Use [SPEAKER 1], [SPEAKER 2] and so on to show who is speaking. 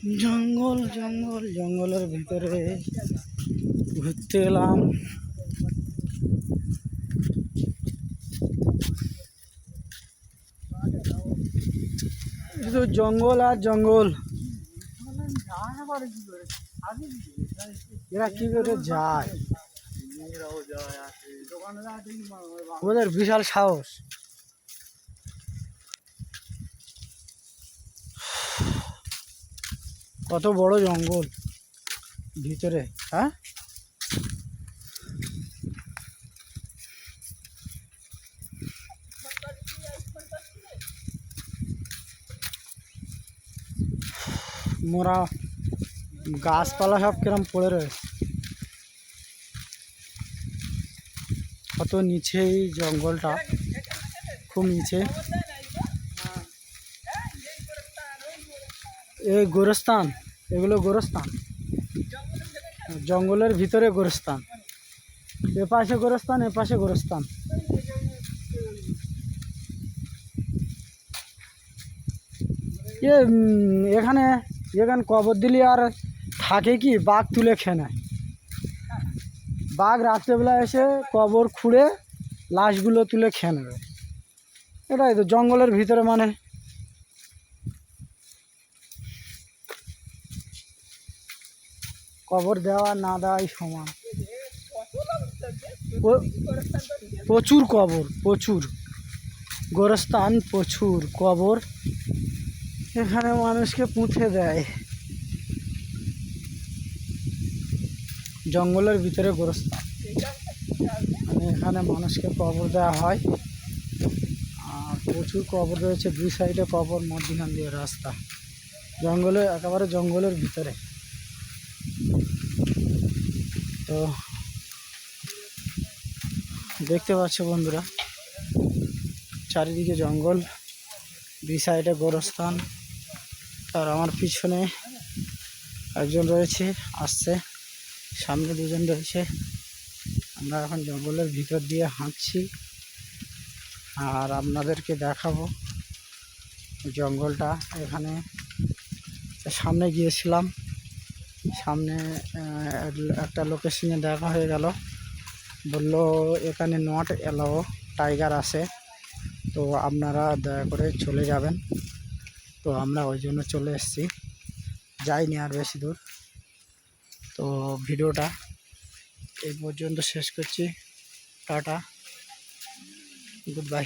[SPEAKER 1] জঙ্গল জঙ্গল জঙ্গলের ভিতরে ঘুরতে এলাম। শুধু জঙ্গল আর জঙ্গল। এরা কি করে যায়? ওদের বিশাল সাহস। কত বড় জঙ্গল ভিতরে, হ্যাঁ? মোরা গাছপালা সব কিরম পড়ে রয়েছে। কত নিচে এই জঙ্গলটা, খুব নিচে। এই গোরস্থান, এগুলো গোরস্থান, জঙ্গলের ভিতরে গোরস্থান। এপাশে গোরস্থান, এপাশে গোরস্থান। এখানে এখানে কবর দিলে আর থাকে কি? বাঘ তুলে খেয়ে নেয়। বাঘ রাত্রেবেলা এসে কবর খুঁড়ে লাশগুলো তুলে খেয়ে নেবে। এটাই তো জঙ্গলের ভিতরে, মানে কবর দেওয়া না দেওয়াই সমান। প্রচুর কবর, প্রচুর গোরস্থান, প্রচুর কবর। এখানে মানুষকে পুঁতে দেয়। জঙ্গলের ভিতরে গোরস্থান, মানে এখানে মানুষকে কবর দেওয়া হয়। আর প্রচুর কবর রয়েছে, দুই সাইডে কবর, মধ্যখান দিয়ে রাস্তা। জঙ্গলে, একেবারে জঙ্গলের ভিতরে। তো দেখতে পাচ্ছ বন্ধুরা, চারিদিকে জঙ্গল, দুই সাইডে গোরস্থান। আর আমার পিছনে একজন রয়েছে, আসছে, সামনে দুজন রয়েছে। আমরা এখন জঙ্গলের ভিতর দিয়ে হাঁটছি আর আপনাদেরকে দেখাবো জঙ্গলটা। এখানে সামনে গিয়েছিলাম, সামনে একটা লোকের সঙ্গে দেখা হয়ে গেল। বলল এখানে নট এলাও, টাইগার আছে, তো আপনারা দয়া করে চলে যাবেন। তো আমরা ওই জন্য চলে এসেছি, যাইনি আর বেশি দূর। তো ভিডিওটা এই পর্যন্ত শেষ করছি। Tata, good bye.